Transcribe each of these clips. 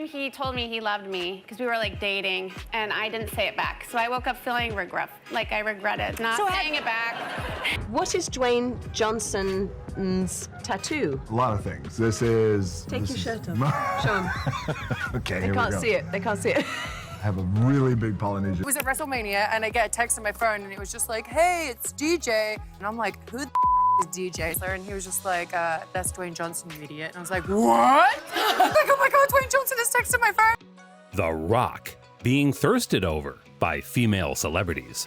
morning, he told me he loved me because we were like dating, and I didn't say it back. So I woke up feeling regret, like I regretted not saying it back. What is Dwayne Johnson's tattoo? A lot of things. This is... Take your shirt off. Show him. Okay, They can't see it. They can't see it. I have a really big Polynesian. It was at WrestleMania, and I get a text on my phone, and it was just like, hey, it's DJ. And I'm like, who the is DJ? And he was just like, that's Dwayne Johnson, you idiot. And I was like, what? I was like, oh my God, Dwayne Johnson is texting my phone. The Rock being thirsted over by female celebrities.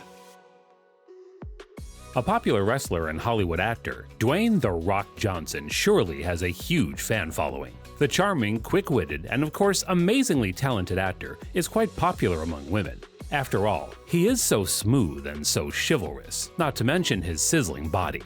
A popular wrestler and Hollywood actor, Dwayne "The Rock" Johnson surely has a huge fan following. The charming, quick-witted, and of course amazingly talented actor is quite popular among women. After all, he is so smooth and so chivalrous, not to mention his sizzling body.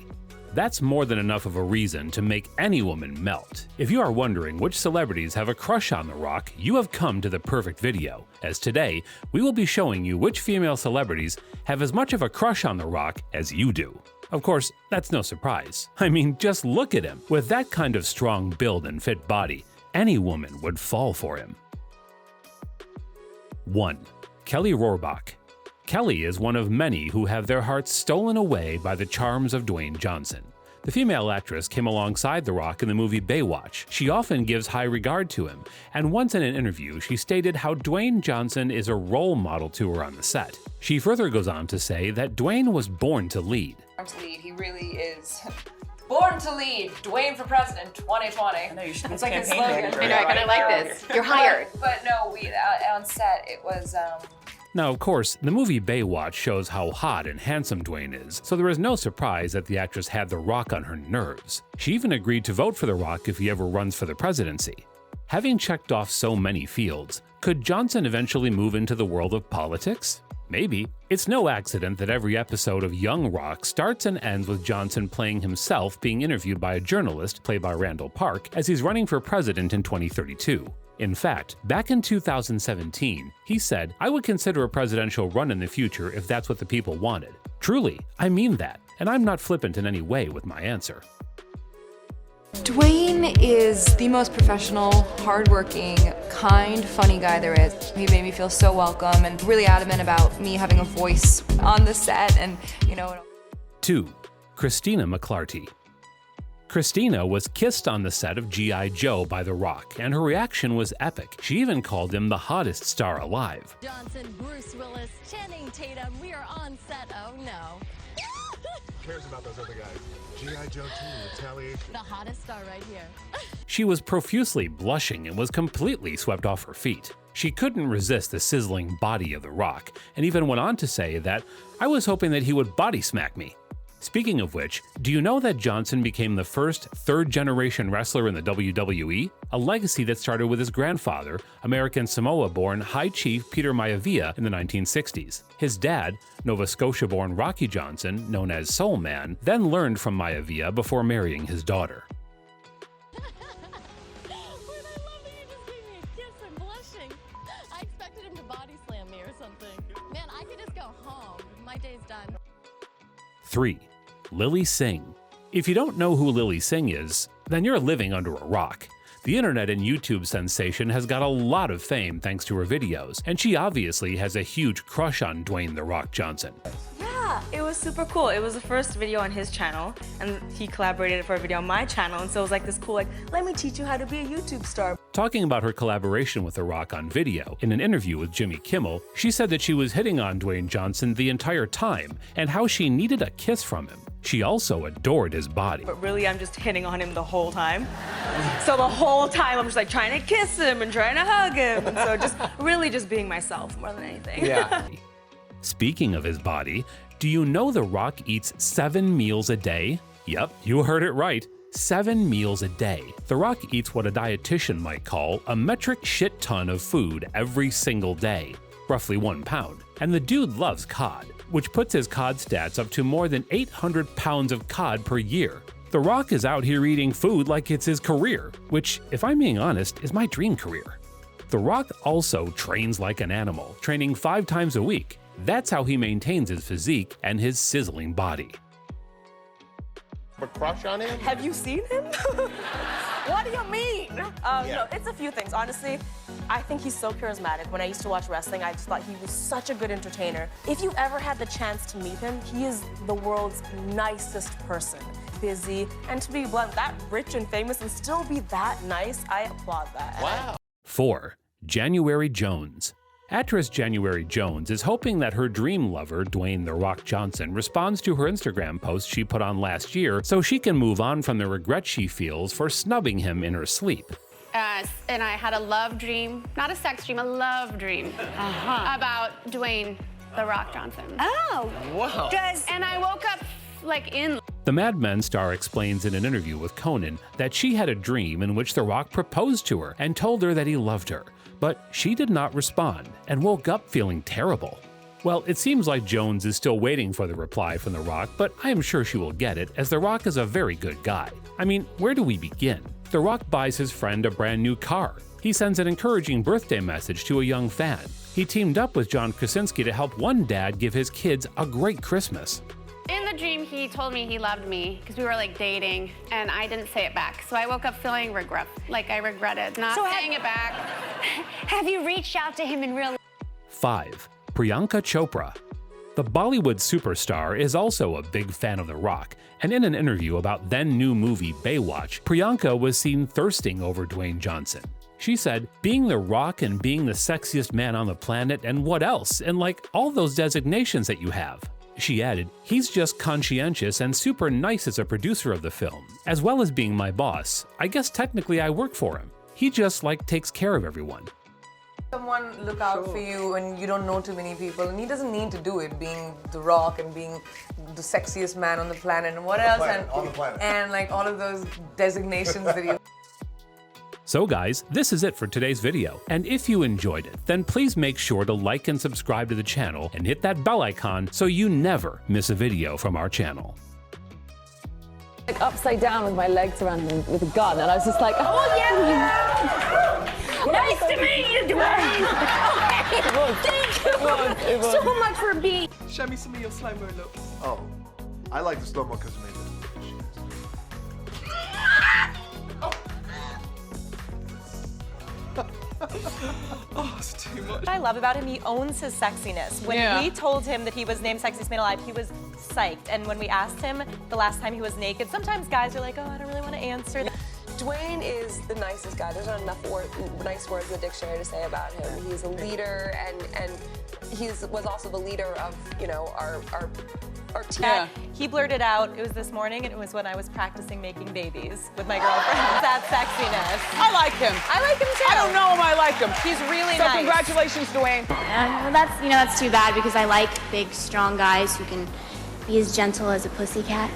That's more than enough of a reason to make any woman melt. If you are wondering which celebrities have a crush on The Rock, you have come to the perfect video, as today we will be showing you which female celebrities have as much of a crush on The Rock as you do. Of course, that's no surprise. I mean, just look at him. With that kind of strong build and fit body, any woman would fall for him. 1. Kelly ROHRBOCK. Kelly is one of many who have their hearts stolen away by the charms of Dwayne Johnson. The female actress came alongside The Rock in the movie Baywatch. She often gives high regard to him, and once in an interview she stated how Dwayne Johnson is a role model to her on the set. She further goes on to say that Dwayne was born to lead. He really is born to lead. Dwayne for president 2020. I know you should. It's like a slogan. I know, I like this. You're hired. But no, we on set it was. Now, of course, the movie Baywatch shows how hot and handsome Dwayne is, so there is no surprise that the actress had The Rock on her nerves. She even agreed to vote for The Rock if he ever runs for the presidency. Having checked off so many fields, could Johnson eventually move into the world of politics? Maybe. It's no accident that every episode of Young Rock starts and ends with Johnson playing himself being interviewed by a journalist, played by Randall Park, as he's running for president in 2032. In fact, back in 2017, he said, "I would consider a presidential run in the future if that's what the people wanted." Truly, I mean that, and I'm not flippant in any way with my answer. Dwayne is the most professional, hardworking, kind, funny guy there is. He made me feel so welcome and really adamant about me having a voice on the set and, 2. CHRISTINA McClarty. CHRISTINA was kissed on the set of G.I. Joe by The Rock, and her reaction was epic. She even called him the hottest star alive. Johnson, Bruce Willis, Channing Tatum, we are on set, oh no. Who cares about those other guys? G.I. Joe 2, Retaliation. The hottest star right here. She was profusely blushing and was completely swept off her feet. She couldn't resist the sizzling body of The Rock, and even went on to say that, "I was hoping that he would body smack me." Speaking of which, do you know that Johnson became the first third-generation wrestler in the WWE? A legacy that started with his grandfather, American Samoa-born High Chief Peter Maivia in the 1960s. His dad, Nova Scotia-born Rocky Johnson, known as Soul Man, then learned from Maivia before marrying his daughter. Wait, I love that you just gave me a kiss and blushing. I expected him to body slam me or something. Man, I could just go home. My day's done. 3. LILLY SINGH. If you don't know who LILLY SINGH is, then you're living under a rock. The internet and YouTube sensation has got a lot of fame thanks to her videos, and she obviously has a huge crush on Dwayne "The Rock" Johnson. Yeah, it was super cool. It was the first video on his channel, and he collaborated for a video on my channel, and so it was like this cool, let me teach you how to be a YouTube star. Talking about her collaboration with The Rock on video, in an interview with Jimmy Kimmel, she said that she was hitting on Dwayne Johnson the entire time, and how she needed a kiss from him. She also adored his body. But really, I'm just hitting on him the whole time. So the whole time, I'm just trying to kiss him and trying to hug him, and so just really just being myself more than anything. Yeah. Speaking of his body, do you know The Rock eats 7 meals a day? Yep, you heard it right. 7 meals a day. The Rock eats what a dietitian might call a metric shit ton of food every single day, roughly 1 pound. And the dude loves cod, which puts his cod stats up to more than 800 pounds of cod per year. The Rock is out here eating food like it's his career, which, if I'm being honest, is my dream career. The Rock also trains like an animal, training 5 times a week. That's how he maintains his physique and his sizzling body. A crush on him? Have you seen him? What do you mean? No, it's a few things. Honestly, I think he's so charismatic. When I used to watch wrestling, I just thought he was such a good entertainer. If you ever had the chance to meet him, he is the world's nicest person. Busy, and to be blunt, that rich and famous and still be that nice, I applaud that. Wow. 4. January Jones. Actress January Jones is hoping that her dream lover, Dwayne "The Rock" Johnson, responds to her Instagram post she put on last year so she can move on from the regret she feels for snubbing him in her sleep. And I had a love dream, not a sex dream, a love dream about Dwayne "The Rock" Johnson. Oh. Wow. And I woke up like in. The Mad Men star explains in an interview with Conan that she had a dream in which The Rock proposed to her and told her that he loved her, but she did not respond and woke up feeling terrible. Well, it seems like Jones is still waiting for the reply from The Rock, but I am sure she will get it, as The Rock is a very good guy. I mean, where do we begin? The Rock buys his friend a brand new car. He sends an encouraging birthday message to a young fan. He teamed up with John Krasinski to help one dad give his kids a great Christmas. In the dream, he told me he loved me because we were like dating, and I didn't say it back. So I woke up feeling regret, like I regretted not saying it back. Have you reached out to him in real life? 5. Priyanka Chopra. The Bollywood superstar is also a big fan of The Rock, and in an interview about then-new movie Baywatch, Priyanka was seen thirsting over Dwayne Johnson. She said, being The Rock and being the sexiest man on the planet and what else, and like all those designations that you have. She added, he's just conscientious and super nice as a producer of the film, as well as being my boss. I guess technically I work for him. He just takes care of everyone. Someone look out for you and you don't know too many people, and he doesn't need to do it, being The Rock and being the sexiest man on the planet and what else, and like all of those designations that you. So guys, this is it for today's video, and if you enjoyed it, then please make sure to like and subscribe to the channel and hit that bell icon so you never miss a video from our channel. Like upside down with my legs around him with a gun, and I was just like, oh yeah! Nice to meet you, Dwayne! Thank you so much for being. Show me some of your slow-mo looks. Oh, I like the slow-mo because it made it. Oh, it's too much. What I love about him, he owns his sexiness. When we told him that he was named Sexiest Man Alive, he was psyched. And when we asked him the last time he was naked, sometimes guys are like, oh, I don't really want to answer that. Dwayne is the nicest guy. There's not enough nice words in the dictionary to say about him. He's a leader, and he was also the leader of, you know, our team. Yeah. He blurted out, it was this morning, and it was when I was practicing making babies with my girlfriend. That sexiness. I like him. I like him too. I don't know him, I like him. He's really so nice. Congratulations, Dwayne. Well, that's too bad because I like big, strong guys who can be as gentle as a pussycat.